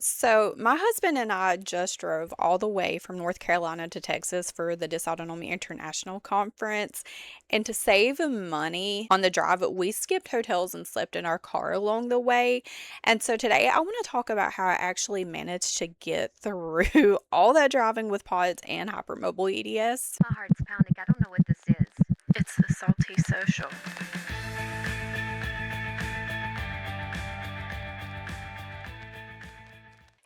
So, my husband and I just drove all the way from North Carolina to Texas for the Dysautonomia International Conference. And to save money on the drive, we skipped hotels and slept in our car along the way. And so, today I want to talk about how I actually managed to get through all that driving with pods and hypermobile EDS. My heart's pounding. I don't know what this is. It's the salty social.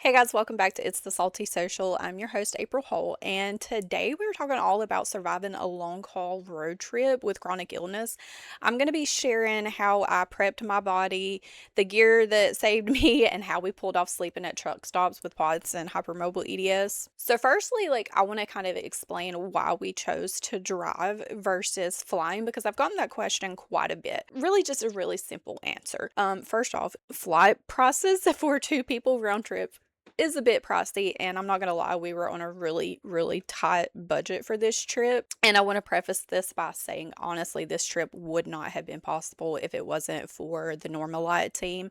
Hey guys, welcome back to It's the Salty Social. I'm your host, April Hole, and today we're talking all about surviving a long haul road trip with chronic illness. I'm going to be sharing how I prepped my body, the gear that saved me, and how we pulled off sleeping at truck stops with pods and hypermobile EDS. So, firstly, I want to kind of explain why we chose to drive versus flying because I've gotten that question quite a bit. Really, just a really simple answer. First off, flight prices for two people round trip is a bit pricey, and I'm not gonna lie, we were on a really tight budget for this trip. And I want to preface this by saying honestly, this trip would not have been possible if it wasn't for the Normalite team.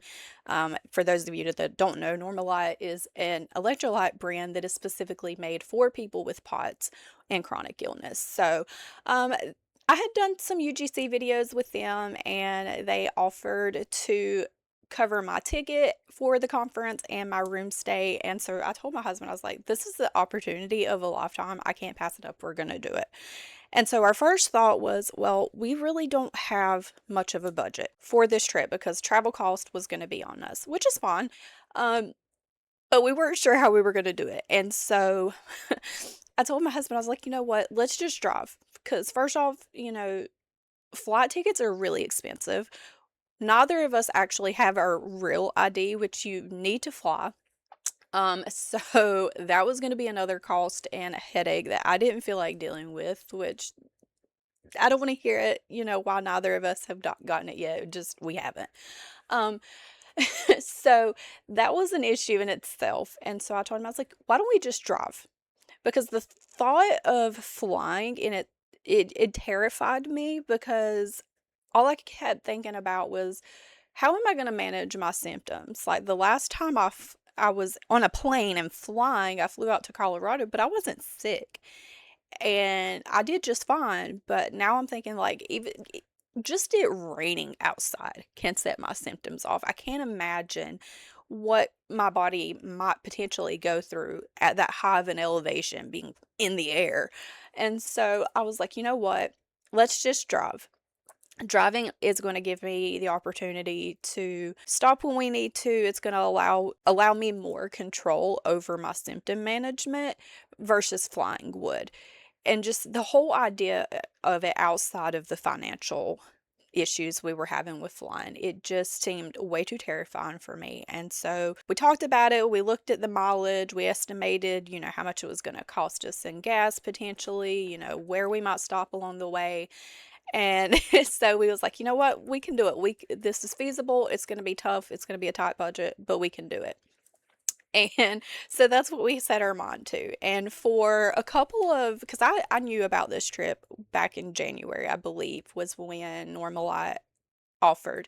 For those of you that don't know, Normalite is an electrolyte brand that is specifically made for people with POTS and chronic illness. So I had done some UGC videos with them, and they offered to cover my ticket for the conference and my room stay. And so I told my husband, I was like, this is the opportunity of a lifetime. I can't pass it up. We're going to do it. And so our first thought was, well, we really don't have much of a budget for this trip because travel cost was going to be on us, which is fine. But we weren't sure how we were going to do it. And so I told my husband, I was like, you know what? Let's just drive. Because first off, flight tickets are really expensive. Neither of us actually have our real ID, which you need to fly. So that was going to be another cost and a headache that I didn't feel like dealing with, which I don't want to hear it, why neither of us have gotten it yet. Just we haven't. Um, so that was an issue in itself. And so I told him, I was like, why don't we just drive? Because the thought of flying in it terrified me because all I kept thinking about was, how am I going to manage my symptoms? Like the last time I was on a plane and flying, I flew out to Colorado, but I wasn't sick and I did just fine. But now I'm thinking, like, even just it raining outside can set my symptoms off. I can't imagine what my body might potentially go through at that high of an elevation being in the air. And so I was like, you know what? Let's just drive. Driving is going to give me the opportunity to stop when we need to. It's going to allow me more control over my symptom management versus flying would. And just the whole idea of it outside of the financial issues we were having with flying, it just seemed way too terrifying for me. And so we talked about it, we looked at the mileage, we estimated, how much it was going to cost us in gas potentially, where we might stop along the way. And so we was like, you know what, we can do it. This is feasible. It's going to be tough. It's going to be a tight budget, but we can do it. And so that's what we set our mind to. And for a couple of, because I knew about this trip back in January, I believe, was when Normalite offered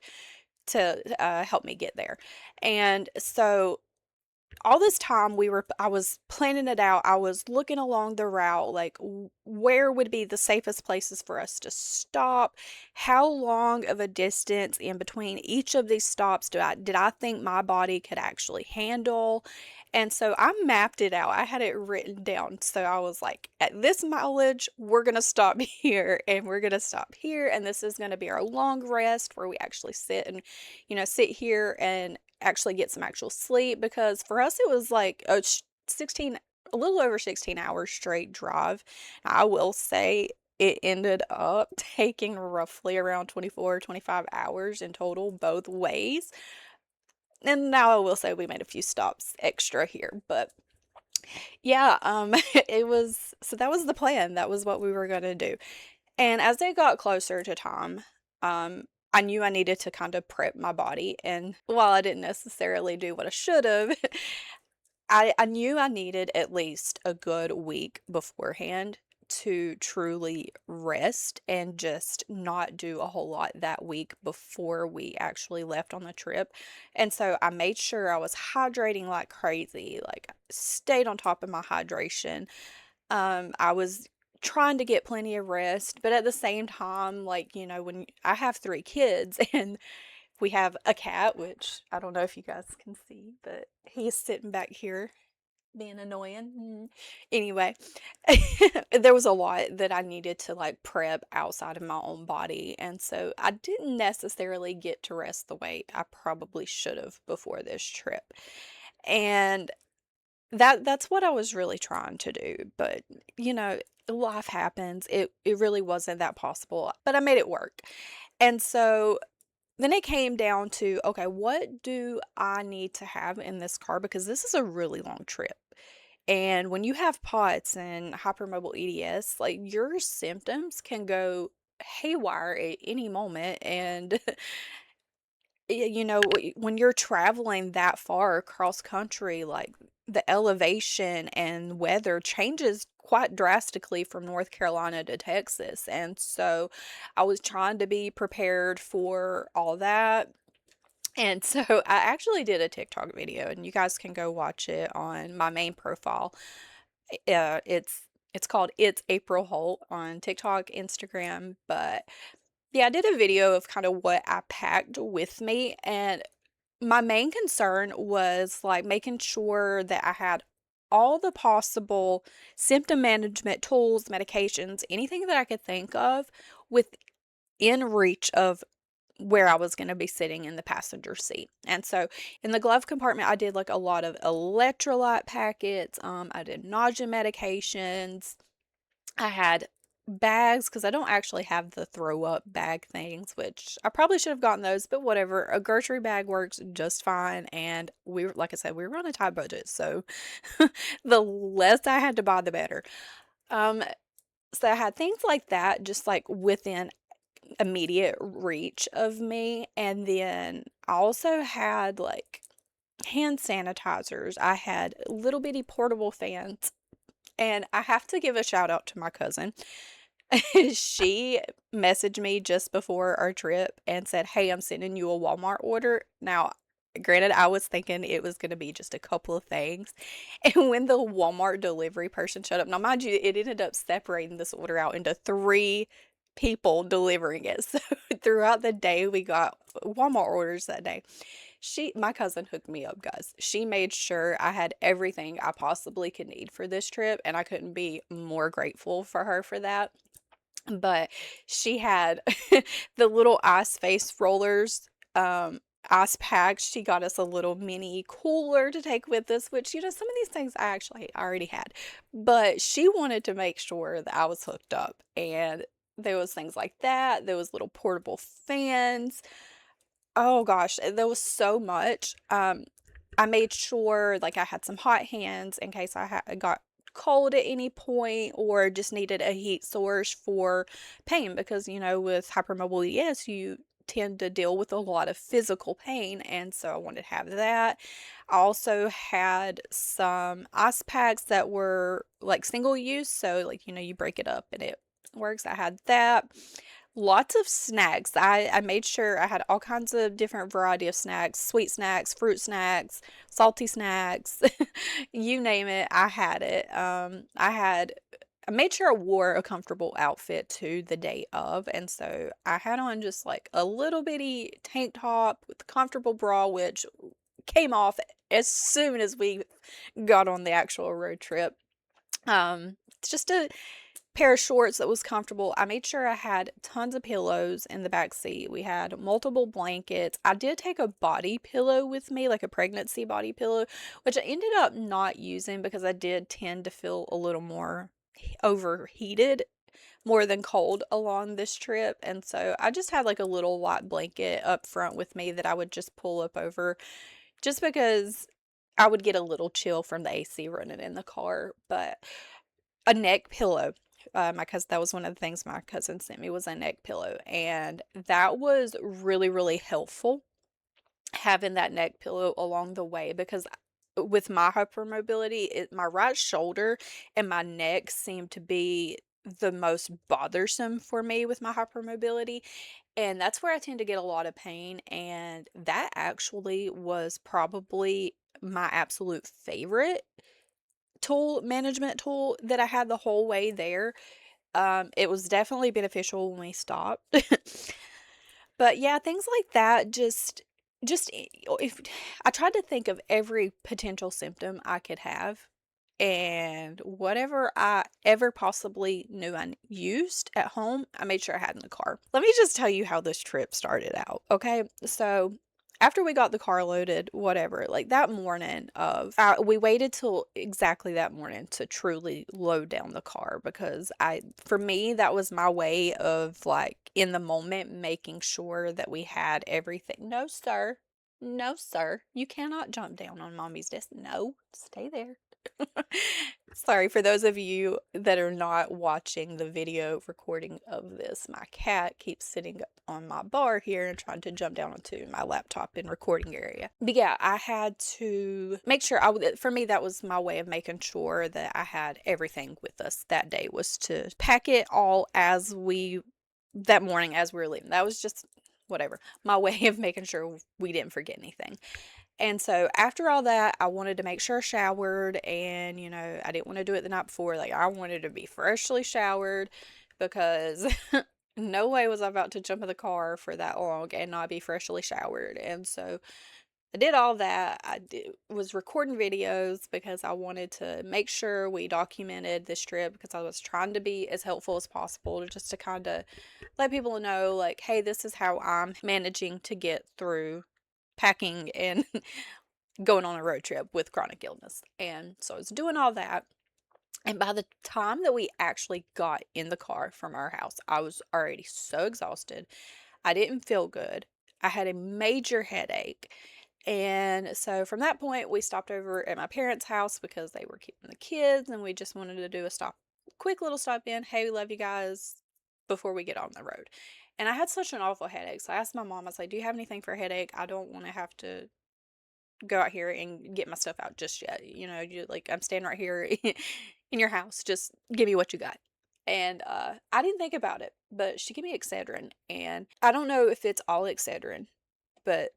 to help me get there. And so all this time I was planning it out. I was looking along the route, like where would be the safest places for us to stop? How long of a distance in between each of these stops did I think my body could actually handle? And so I mapped it out. I had it written down. So I was like, at this mileage, we're going to stop here and we're going to stop here. And this is going to be our long rest where we actually sit and, sit here and actually get some actual sleep, because for us it was like a little over 16 hours straight drive. I will say it ended up taking roughly around 24-25 hours in total both ways. And now I will say we made a few stops extra here, but yeah, that was the plan. That was what we were going to do. And as it got closer to time, I knew I needed to kind of prep my body. And while I didn't necessarily do what I should have, I knew I needed at least a good week beforehand to truly rest and just not do a whole lot that week before we actually left on the trip. And so I made sure I was hydrating like crazy, like stayed on top of my hydration. I was trying to get plenty of rest, but at the same time, like, when I have 3 kids and we have a cat, which I don't know if you guys can see, but he's sitting back here being annoying. Anyway, there was a lot that I needed to like prep outside of my own body. And so I didn't necessarily get to rest the way I probably should have before this trip. And that's what I was really trying to do. But, you know, life happens. It really wasn't that possible, but I made it work. And so then it came down to, okay, what do I need to have in this car? Because this is a really long trip. And when you have POTS and hypermobile EDS, like your symptoms can go haywire at any moment. And, when you're traveling that far across country, like the elevation and weather changes quite drastically from North Carolina to Texas. And so I was trying to be prepared for all that. And so I actually did a TikTok video, and you guys can go watch it on my main profile. It's called It's April Holt on TikTok, Instagram, but yeah, I did a video of kind of what I packed with me, and my main concern was like making sure that I had all the possible symptom management tools, medications, anything that I could think of within reach of where I was going to be sitting in the passenger seat. And so in the glove compartment, I did like a lot of electrolyte packets. I did nausea medications. I had bags because I don't actually have the throw up bag things, which I probably should have gotten those, but whatever. A grocery bag works just fine. And like I said, we were on a tight budget. So the less I had to buy, the better. Um, so I had things like that, just like within immediate reach of me. And then I also had like hand sanitizers. I had little bitty portable fans. And I have to give a shout out to my cousin. She messaged me just before our trip and said, "Hey, I'm sending you a Walmart order." Now, granted, I was thinking it was going to be just a couple of things. And when the Walmart delivery person showed up, now mind you, it ended up separating this order out into 3 people delivering it. So throughout the day, we got Walmart orders that day. My cousin hooked me up, guys. She made sure I had everything I possibly could need for this trip, and I couldn't be more grateful for her for that. But she had the little ice face rollers, ice packs. She got us a little mini cooler to take with us, which, some of these things I actually already had. But she wanted to make sure that I was hooked up. And there was things like that. There was little portable fans. Oh gosh, there was so much. I made sure like I had some hot hands in case got cold at any point or just needed a heat source for pain because with hypermobile ES you tend to deal with a lot of physical pain, and so I wanted to have that. I also had some ice packs that were like single use, so like you break it up and it works. I had that. Lots of snacks. I made sure I had all kinds of different variety of snacks, sweet snacks, fruit snacks, salty snacks, you name it, I had it. I made sure I wore a comfortable outfit to the day of, and so I had on just like a little bitty tank top with a comfortable bra, which came off as soon as we got on the actual road trip. Just a pair of shorts that was comfortable. I made sure I had tons of pillows in the back seat. We had multiple blankets. I did take a body pillow with me, like a pregnancy body pillow, which I ended up not using because I did tend to feel a little more overheated more than cold along this trip. And so I just had like a little light blanket up front with me that I would just pull up over just because I would get a little chill from the AC running in the car. But a neck pillow. That was one of the things my cousin sent me was a neck pillow, and that was really, really helpful having that neck pillow along the way because with my hypermobility, my right shoulder and my neck seemed to be the most bothersome for me with my hypermobility, and that's where I tend to get a lot of pain, and that actually was probably my absolute favorite management tool that I had the whole way there. It was definitely beneficial when we stopped. But yeah, things like that if I tried to think of every potential symptom I could have, and whatever I ever possibly knew I used at home, I made sure I had in the car. Let me just tell you how this trip started out, okay? So after we got the car loaded, whatever, like that morning we waited till exactly that morning to truly load down the car because for me, that was my way of like in the moment making sure that we had everything. No, sir. No, sir. You cannot jump down on mommy's desk. No, stay there. Sorry for those of you that are not watching the video recording of this. My cat keeps sitting up on my bar here and trying to jump down onto my laptop in recording area. But yeah, I had to make sure for me, that was my way of making sure that I had everything with us that day, was to pack it all that morning as we were leaving. That was just whatever, my way of making sure we didn't forget anything. And so after all that, I wanted to make sure I showered, and I didn't want to do it the night before. Like, I wanted to be freshly showered because no way was I about to jump in the car for that long and not be freshly showered. And so I did all that. Was recording videos because I wanted to make sure we documented this trip, because I was trying to be as helpful as possible, just to kind of let people know, like, hey, this is how I'm managing to get through packing and going on a road trip with chronic illness. And so I was doing all that. And by the time that we actually got in the car from our house, I was already so exhausted. I didn't feel good. I had a major headache. And so from that point, we stopped over at my parents' house because they were keeping the kids, and we just wanted to do quick little stop in. Hey, we love you guys, before we get on the road. And I had such an awful headache. So I asked my mom, I was like, do you have anything for a headache? I don't want to have to go out here and get my stuff out just yet. I'm standing right here in your house. Just give me what you got. And I didn't think about it, but she gave me Excedrin. And I don't know if it's all Excedrin, but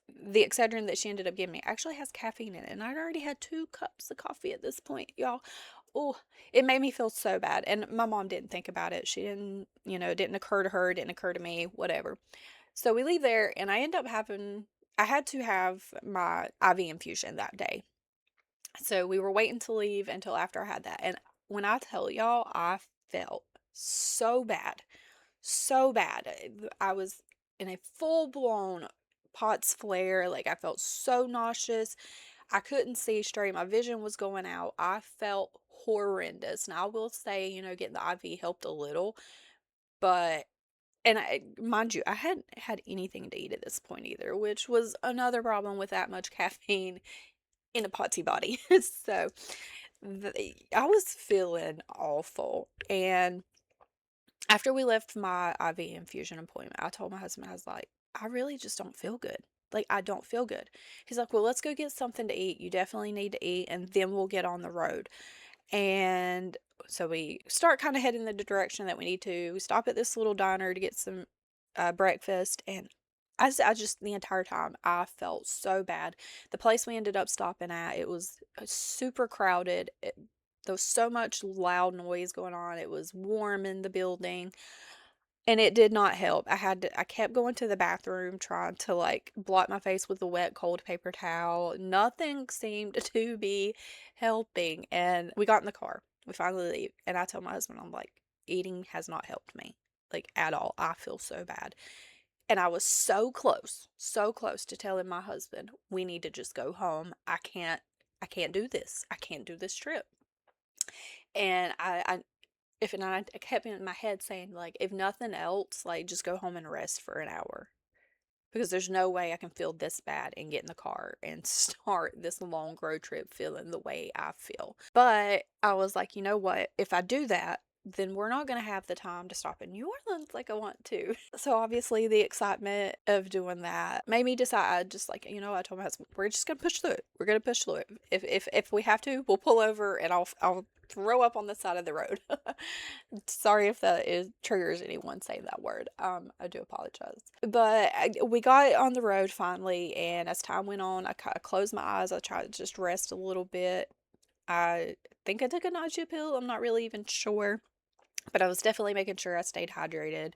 the Excedrin that she ended up giving me actually has caffeine in it. And I'd already had 2 cups of coffee at this point, y'all. Oh, it made me feel so bad. And my mom didn't think about it. She didn't, it didn't occur to her, it didn't occur to me, whatever. So we leave there, and I had to have my IV infusion that day. So we were waiting to leave until after I had that. And when I tell y'all, I felt so bad, so bad. I was in a full blown POTS flare. Like, I felt so nauseous. I couldn't see straight. My vision was going out. I felt horrendous. Now, I will say, getting the IV helped a little, but mind you, I hadn't had anything to eat at this point either, which was another problem with that much caffeine in a potsy body. So I was feeling awful. And after we left my IV infusion appointment, I told my husband, I was like, I really just don't feel good. Like, I don't feel good. He's like, well, let's go get something to eat. You definitely need to eat, and then we'll get on the road. And so we start kind of heading the direction that we need to. We stop at this little diner to get some breakfast, and I just, the entire time, I felt so bad. The place we ended up stopping at, it was super crowded. There was so much loud noise going on. It was warm in the building. And it did not help. I kept going to the bathroom trying to like blot my face with a wet cold paper towel. Nothing seemed to be helping. And we got in the car. We finally leave. And I told my husband, I'm like, eating has not helped me, like, at all. I feel so bad. And I was so close to telling my husband, we need to just go home. I can't do this. I can't do this trip. And I kept in my head saying, like, if nothing else, like, just go home and rest for an hour, because there's no way I can feel this bad and get in the car and start this long road trip feeling the way I feel. But I was like, you know what? If I do that, then we're not going to have the time to stop in New Orleans like I want to. So obviously the excitement of doing that made me decide, just like, I told my husband, we're just going to push through it. We're going to push through it. If we have to, we'll pull over and I'll throw up on the side of the road. Sorry if that triggers anyone saying that word. I do apologize. But we got on the road finally, and as time went on, I closed my eyes. I tried to just rest a little bit. I think I took a nausea pill. I'm not really even sure, but I was definitely making sure I stayed hydrated.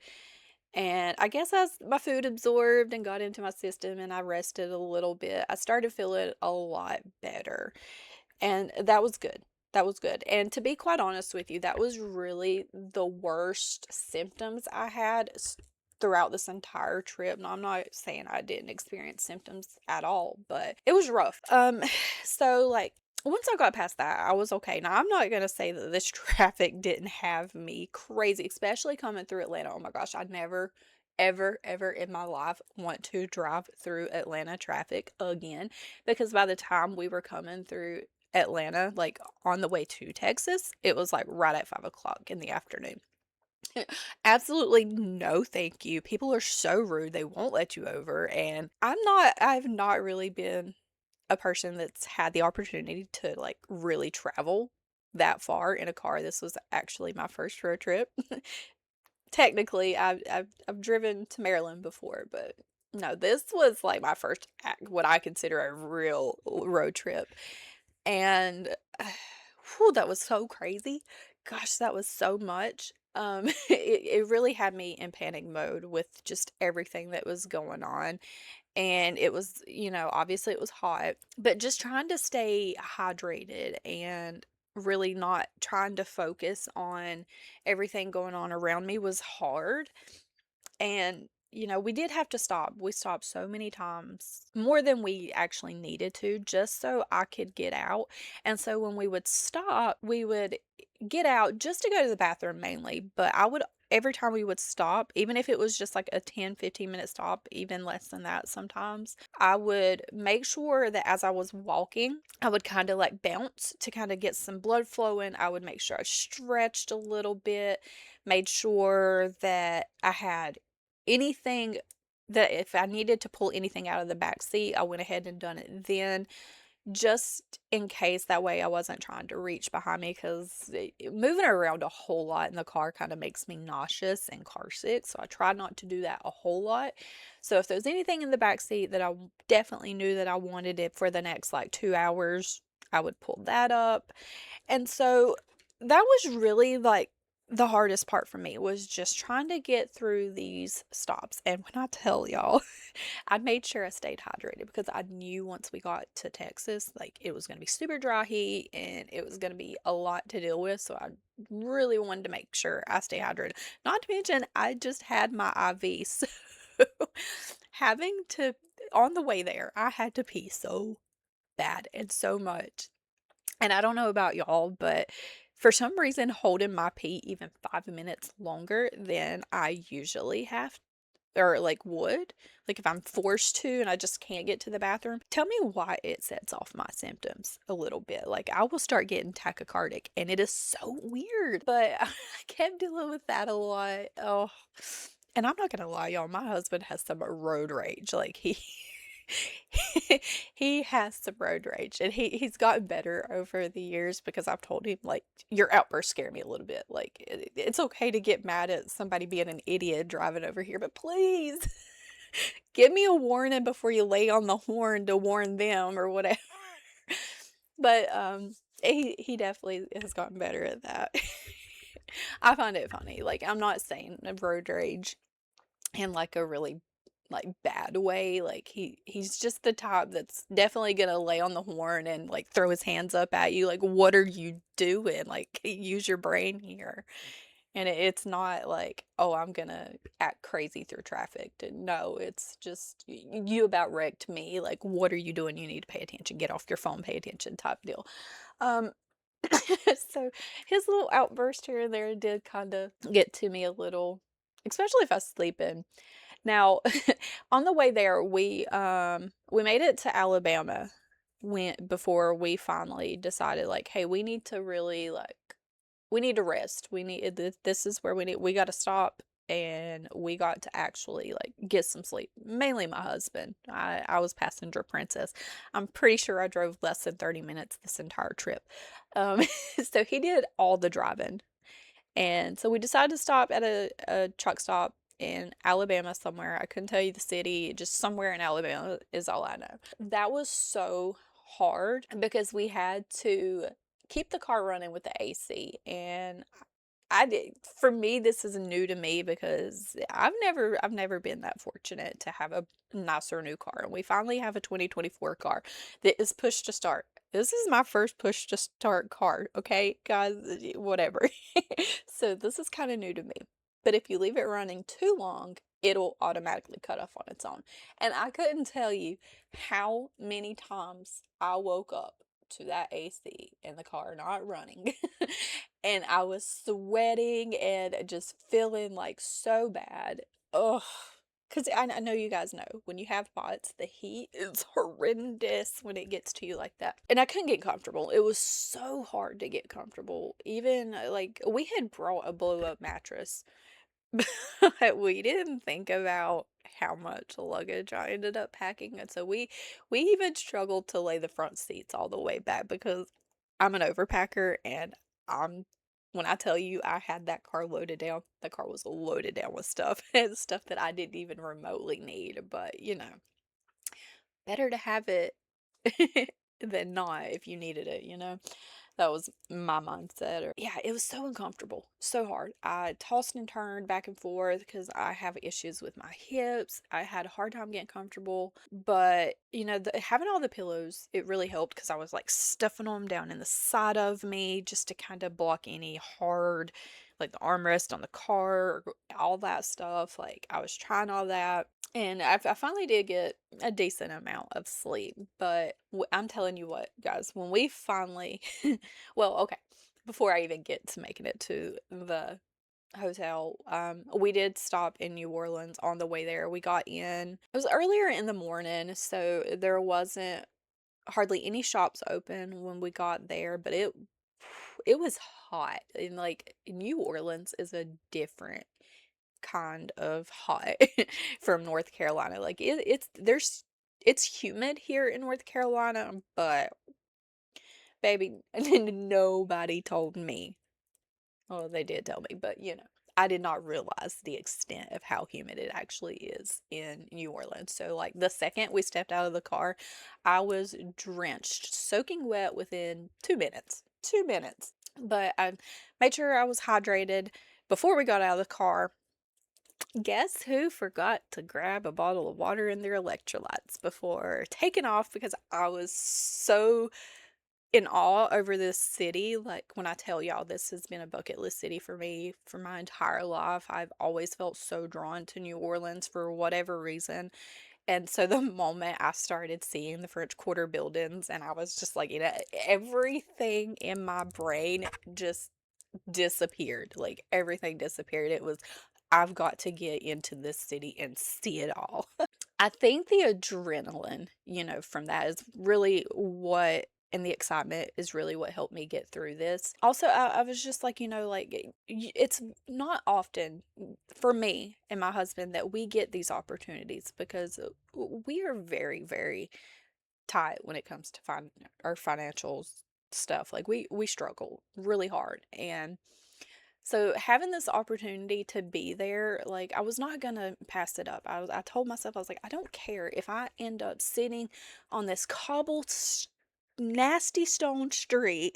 And I guess as my food absorbed and got into my system and I rested a little bit, I started feeling a lot better. And that was good. That was good. And to be quite honest with you, that was really the worst symptoms I had throughout this entire trip. Now, I'm not saying I didn't experience symptoms at all, but it was rough. So like once I got past that, I was okay. Now, I'm not gonna say that this traffic didn't have me crazy, especially coming through Atlanta. Oh my gosh, I never ever in my life want to drive through Atlanta traffic again, because by the time we were coming through Atlanta, like on the way to Texas, it was like right at 5 o'clock in the afternoon. Absolutely no thank you. People are so rude, they won't let you over. And I've not really been a person that's had the opportunity to like really travel that far in a car. This was actually my first road trip. Technically, I've driven to Maryland before, but no, this was like my first what I consider a real road trip. And whew, that was so crazy. Gosh, that was so much. It really had me in panic mode with just everything that was going on. And it was, obviously it was hot, but just trying to stay hydrated and really not trying to focus on everything going on around me was hard. And, we did have to stop. We stopped so many times, more than we actually needed to, just so I could get out. And so when we would stop, we would get out just to go to the bathroom mainly. But every time we would stop, even if it was just like a 10-15 minute stop, even less than that sometimes, I would make sure that as I was walking, I would kind of like bounce to kind of get some blood flowing. I would make sure I stretched a little bit, made sure that I had anything, that if I needed to pull anything out of the back seat, I went ahead and done it then, just in case. That way I wasn't trying to reach behind me, because moving around a whole lot in the car kind of makes me nauseous and car sick. So I tried not to do that a whole lot. So if there was anything in the back seat that I definitely knew that I wanted it for the next like 2 hours, I would pull that up. And so that was really like the hardest part for me, was just trying to get through these stops. And when I tell y'all, I made sure I stayed hydrated, because I knew once we got to Texas, like it was going to be super dry heat and it was going to be a lot to deal with. So I really wanted to make sure I stay hydrated. Not to mention, I just had my IV. So having to, on the way there, I had to pee so bad and so much. And I don't know about y'all, but for some reason, holding my pee even 5 minutes longer than I usually have, or like would, like if I'm forced to and I just can't get to the bathroom, tell me why it sets off my symptoms a little bit. Like I will start getting tachycardic, and it is so weird. But I kept dealing with that a lot. Oh, and I'm not gonna lie, y'all, my husband has some road rage. Like he has some road rage, and he's gotten better over the years, because I've told him like, your outbursts scare me a little bit. Like it's okay to get mad at somebody being an idiot driving over here, but please give me a warning before you lay on the horn to warn them or whatever. But he definitely has gotten better at that. I find it funny. Like I'm not saying road rage in like a really like bad way. Like he's just the type that's definitely gonna lay on the horn and like throw his hands up at you, like, what are you doing? Like, use your brain here. And it's not like, oh, I'm gonna act crazy through traffic. No, it's just, you about wrecked me. Like, what are you doing? You need to pay attention. Get off your phone, pay attention type deal. Um, so his little outburst here and there did kind of get to me a little, especially if I sleep in. Now, on the way there, we made it to Alabama before we finally decided like, hey, we need to really like we need to rest. This is where we got to stop and we got to actually like get some sleep. Mainly my husband. I was passenger princess. I'm pretty sure I drove less than 30 minutes this entire trip. Um, so he did all the driving. And so we decided to stop at a truck stop in Alabama somewhere. I couldn't tell you the city, just somewhere in Alabama is all I know. That was so hard because we had to keep the car running with the AC. And I did. For me, this is new to me because I've never been that fortunate to have a nicer new car. And we finally have a 2024 car that is push to start. This is my first push to start car, okay, guys, whatever. So this is kind of new to me. But if you leave it running too long, it'll automatically cut off on its own. And I couldn't tell you how many times I woke up to that AC in the car not running. And I was sweating and just feeling like so bad. Ugh. Because I know you guys know when you have POTS, the heat is horrendous when it gets to you like that. And I couldn't get comfortable. It was so hard to get comfortable. Even like we had brought a blow up mattress, but we didn't think about how much luggage I ended up packing. And so we even struggled to lay the front seats all the way back because I'm an overpacker and I'm when I tell you I had that car loaded down, the car was loaded down with stuff and stuff that I didn't even remotely need. But better to have it than not if you needed it. That was my mindset. Or yeah, it was so uncomfortable, so hard. I tossed and turned back and forth because I have issues with my hips. I had a hard time getting comfortable, but having all the pillows, it really helped because I was like stuffing them down in the side of me just to kind of block any hard, like the armrest on the car, all that stuff. Like I was trying all that. And I finally did get a decent amount of sleep, but I'm telling you what, guys, when we finally, well, okay, before I even get to making it to the hotel, we did stop in New Orleans on the way there. We got in, it was earlier in the morning, so there wasn't hardly any shops open when we got there, but it was hot. And like New Orleans is a different kind of hot from North Carolina. Like it's humid here in North Carolina, but baby, nobody told me. Oh, they did tell me, but I did not realize the extent of how humid it actually is in New Orleans. So like the second we stepped out of the car, I was drenched, soaking wet within 2 minutes. 2 minutes. But I made sure I was hydrated before we got out of the car. Guess who forgot to grab a bottle of water and their electrolytes before taking off because I was so in awe over this city. Like when I tell y'all this has been a bucket list city for me for my entire life. I've always felt so drawn to New Orleans for whatever reason. And so the moment I started seeing the French Quarter buildings and I was just like, everything in my brain just disappeared. Like everything disappeared. It was, I've got to get into this city and see it all. I think the adrenaline, from that is really what, and the excitement is really what helped me get through this. Also, I was just like, it's not often for me and my husband that we get these opportunities because we are very, very tight when it comes to our financial stuff. Like we struggle really hard. And so having this opportunity to be there, like I was not gonna pass it up. I told myself, I was like, I don't care if I end up sitting on this nasty stone street.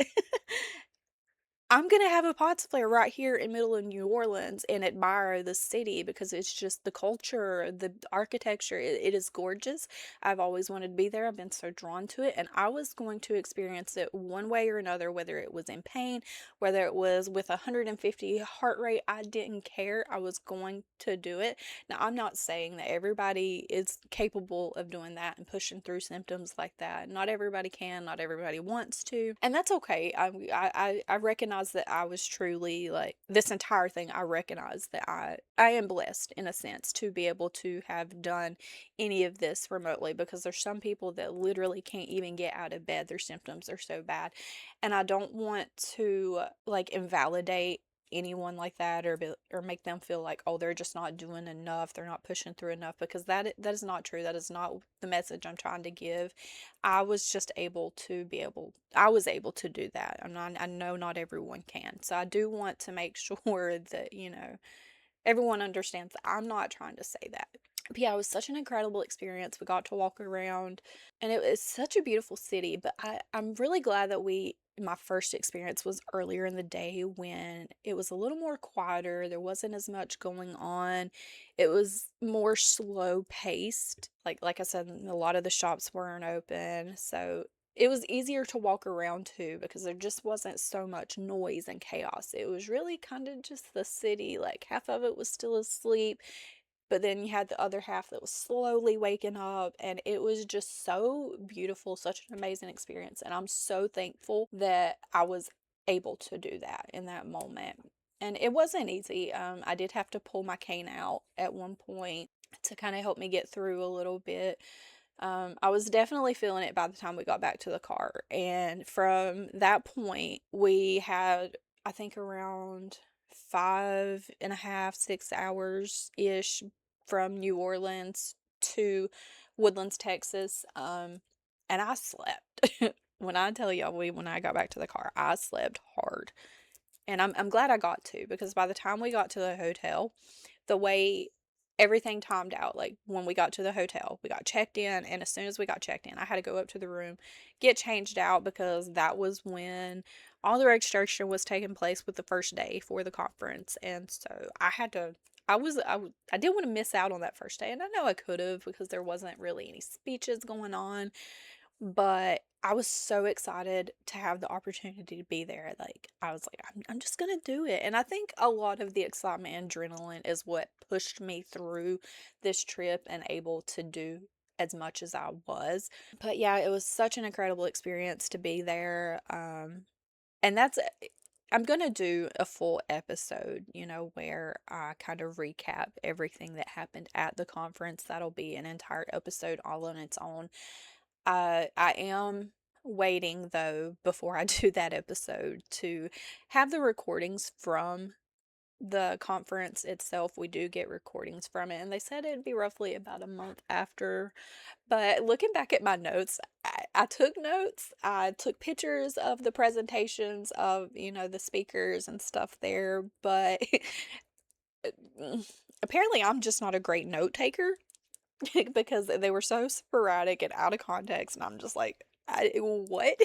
I'm gonna have a pots player right here in middle of New Orleans and admire the city because it's just the culture, the architecture. It is gorgeous. I've always wanted to be there. I've been so drawn to it, and I was going to experience it one way or another, whether it was in pain, whether it was with 150 heart rate. I didn't care. I was going to do it. Now, I'm not saying that everybody is capable of doing that and pushing through symptoms like that. Not everybody can. Not everybody wants to, and that's okay. I recognize recognize that I was truly like this entire thing. I recognize that I am blessed in a sense to be able to have done any of this remotely because there's some people that literally can't even get out of bed. Their symptoms are so bad, and I don't want to like invalidate anyone like that or make them feel like, oh, they're just not doing enough, they're not pushing through enough, because that is not true. That is not the message I'm trying to give. I was able to do that. I know not everyone can. So I do want to make sure that, everyone understands that I'm not trying to say that. But yeah, it was such an incredible experience. We got to walk around and it was such a beautiful city. But I'm really glad that my first experience was earlier in the day when it was a little more quieter. There wasn't as much going on. It was more slow paced. Like I said, a lot of the shops weren't open. So it was easier to walk around too because there just wasn't so much noise and chaos. It was really kind of just the city. Like half of it was still asleep, but then you had the other half that was slowly waking up, and it was just so beautiful, such an amazing experience. And I'm so thankful that I was able to do that in that moment. And it wasn't easy. I did have to pull my cane out at one point to kind of help me get through a little bit. I was definitely feeling it by the time we got back to the car. And from that point, we had, I think, around 5.5, 6 hours ish from New Orleans to Woodlands, Texas. And I slept. When I tell y'all, when I got back to the car, I slept hard. And I'm glad I got to, because by the time we got to the hotel, the way everything timed out, like when we got to the hotel, we got checked in, and as soon as we got checked in, I had to go up to the room, get changed out, because that was when all the registration was taking place with the first day for the conference. And so I had to I didn't want to miss out on that first day, and I know I could have because there wasn't really any speeches going on, but I was so excited to have the opportunity to be there. Like, I was like, I'm just gonna do it. And I think a lot of the excitement and adrenaline is what pushed me through this trip and able to do as much as I was. But yeah, it was such an incredible experience to be there. And I'm gonna do a full episode, where I kind of recap everything that happened at the conference. That'll be an entire episode all on its own. I am waiting though, before I do that episode, to have the recordings from the conference itself. We do get recordings from it, and they said it'd be roughly about a month after. But looking back at my notes, I took notes. I took pictures of the presentations of, the speakers and stuff there, but apparently I'm just not a great note taker. Because they were so sporadic and out of context, and I'm just like, what?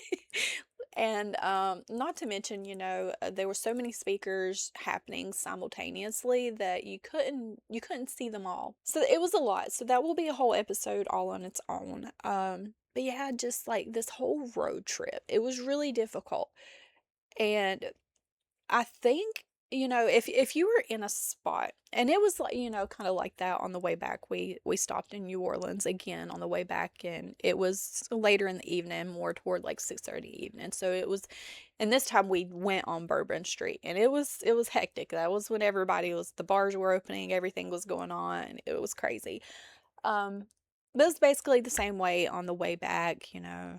And not to mention, there were so many speakers happening simultaneously that you couldn't see them all. So it was a lot. So that will be a whole episode all on its own. But yeah, just like this whole road trip, it was really difficult. And I think, if you were in a spot, and it was like, kind of like that on the way back. We stopped in New Orleans again on the way back, and it was later in the evening, more toward like 6:30 evening. So it was, and this time we went on Bourbon Street, and it was hectic. That was when the bars were opening, everything was going on. It was crazy. Um, but it's basically the same way on the way back,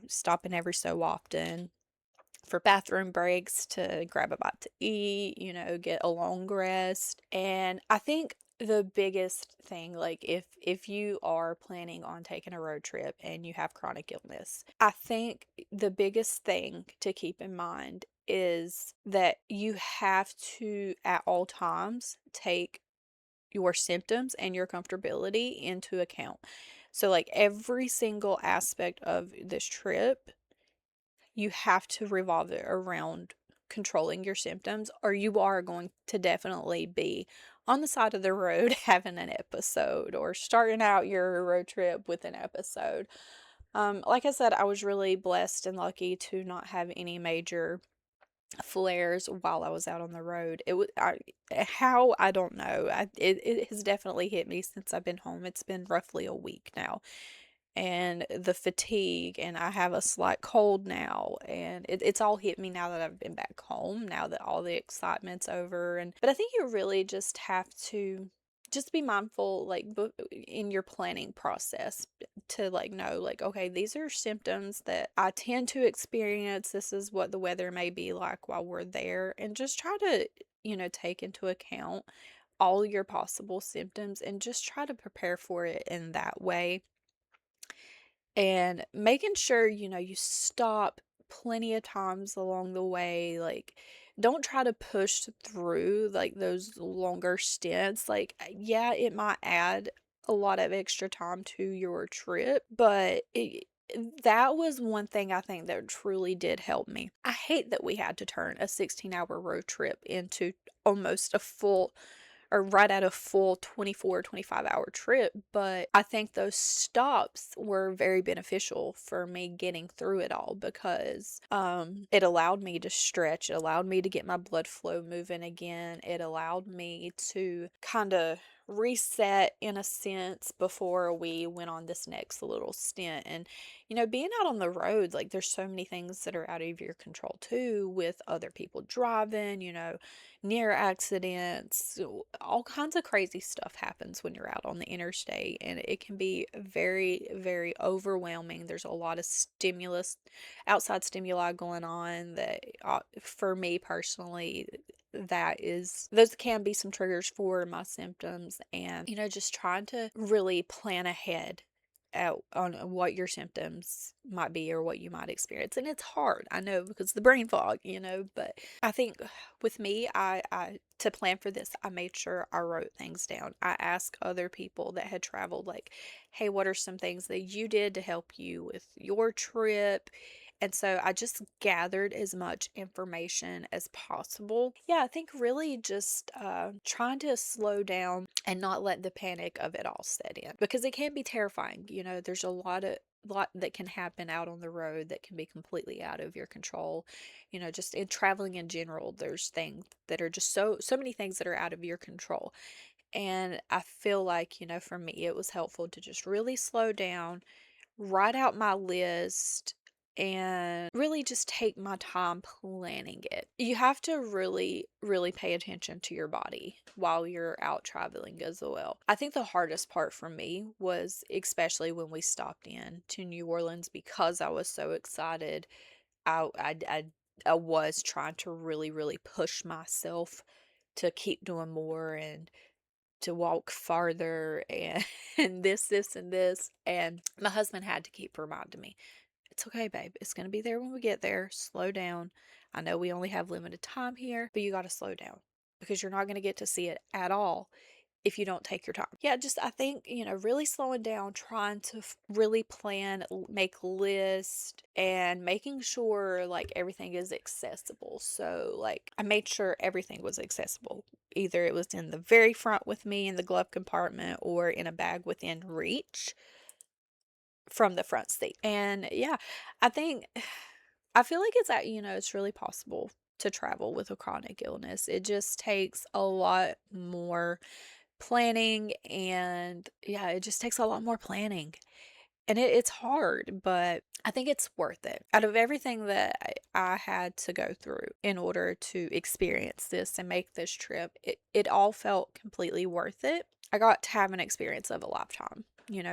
stopping every so often for bathroom breaks to grab a bite to eat, get a long rest. And I think the biggest thing, like if you are planning on taking a road trip and you have chronic illness, I think the biggest thing to keep in mind is that you have to at all times take your symptoms and your comfortability into account. So like every single aspect of this trip, you have to revolve it around controlling your symptoms, or you are going to definitely be on the side of the road having an episode, or starting out your road trip with an episode. Like I said, I was really blessed and lucky to not have any major flares while I was out on the road. How, I don't know. It has definitely hit me since I've been home. It's been roughly a week now. and the fatigue, and I have a slight cold now, and it's all hit me now that I've been back home, now that all the excitement's over. And but I think you really just have to just be mindful, like in your planning process, to like know, like, okay, these are symptoms that I tend to experience. This is what the weather may be like while we're there, and just try to, take into account all your possible symptoms and just try to prepare for it in that way. And making sure, you stop plenty of times along the way. Like, don't try to push through like those longer stints. Like, yeah, it might add a lot of extra time to your trip, but that was one thing I think that truly did help me. I hate that we had to turn a 16-hour road trip into almost a full, or right at a full 24, 25-hour trip. But I think those stops were very beneficial for me getting through it all, because it allowed me to stretch. It allowed me to get my blood flow moving again. It allowed me to kind of reset in a sense before we went on this next little stint. And being out on the road, like, there's so many things that are out of your control too, with other people driving, near accidents. All kinds of crazy stuff happens when you're out on the interstate, and it can be very, very overwhelming. There's a lot of outside stimuli going on that, for me personally, those can be some triggers for my symptoms. And just trying to really plan ahead on what your symptoms might be or what you might experience. And it's hard, I know, because the brain fog, but I think with me, I to plan for this, I made sure I wrote things down. I asked other people that had traveled, like, hey, what are some things that you did to help you with your trip? And so I just gathered as much information as possible. Yeah, I think really just trying to slow down and not let the panic of it all set in, because it can be terrifying. There's a lot that can happen out on the road that can be completely out of your control. Just in traveling in general, there's things that are just so many things that are out of your control. And I feel like, for me, it was helpful to just really slow down, write out my list, and really just take my time planning it. You have to really, really pay attention to your body while you're out traveling as well. I think the hardest part for me was, especially when we stopped in to New Orleans, because I was so excited. I, I, I, I was trying to really, really push myself to keep doing more, and to walk farther, and and this and this. And my husband had to keep reminding me, it's okay, babe. It's going to be there when we get there. Slow down. I know we only have limited time here, but you got to slow down, because you're not going to get to see it at all if you don't take your time. Yeah, just I think, really slowing down, trying to really plan, make lists, and making sure like everything is accessible. So, like, I made sure everything was accessible. Either it was in the very front with me in the glove compartment, or in a bag within reach from the front seat. And yeah, I think I feel like it's really possible to travel with a chronic illness. It just takes a lot more planning, and yeah, it just takes a lot more planning. And it's hard, but I think it's worth it. Out of everything that I had to go through in order to experience this and make this trip, it all felt completely worth it. I got to have an experience of a lifetime,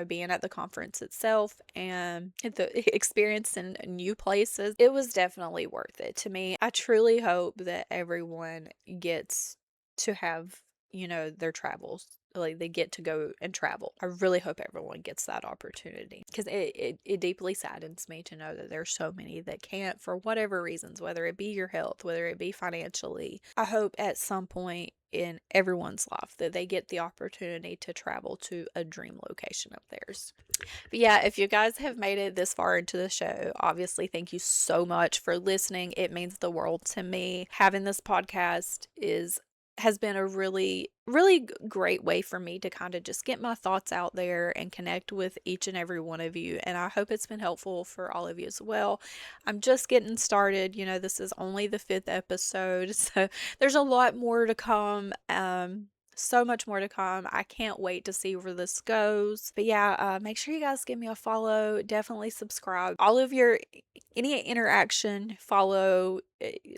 being at the conference itself and the experience in new places. It was definitely worth it to me. I truly hope that everyone gets to have, their travels, like, they get to go and travel. I really hope everyone gets that opportunity, because it deeply saddens me to know that there's so many that can't, for whatever reasons, whether it be your health, whether it be financially. I hope at some point in everyone's life that they get the opportunity to travel to a dream location of theirs. But yeah, if you guys have made it this far into the show, obviously thank you so much for listening. It means the world to me. Having this podcast has been a really, really great way for me to kind of just get my thoughts out there and connect with each and every one of you. And I hope it's been helpful for all of you as well. I'm just getting started. This is only the 5th episode, so there's a lot more to come. So much more to come. I can't wait to see where this goes. But yeah, make sure you guys give me a follow. Definitely subscribe. All of your any interaction, follow,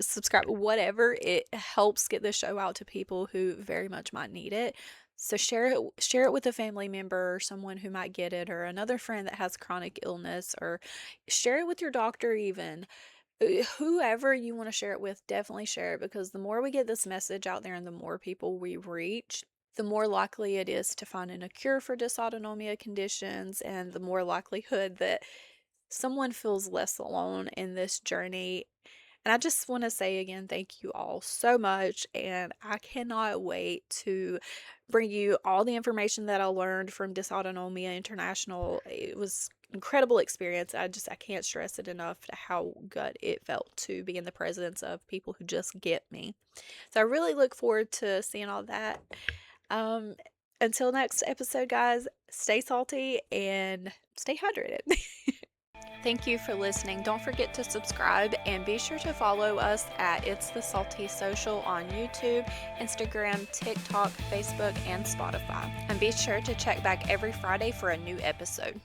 subscribe, whatever, it helps get the show out to people who very much might need it. So share it with a family member or someone who might get it, or another friend that has chronic illness, or share it with your doctor even. Whoever you want to share it with, definitely share it, because the more we get this message out there and the more people we reach, the more likely it is to find a cure for dysautonomia conditions, and the more likelihood that someone feels less alone in this journey. And I just want to say again, thank you all so much. And I cannot wait to bring you all the information that I learned from Dysautonomia International. It was incredible experience. I can't stress it enough to how good it felt to be in the presence of people who just get me. So I really look forward to seeing all that. Um, until next episode, guys, stay salty and stay hydrated. Thank you for listening. Don't forget to subscribe and be sure to follow us at It's the Salty Social on YouTube, Instagram, TikTok, Facebook, and Spotify. And be sure to check back every Friday for a new episode.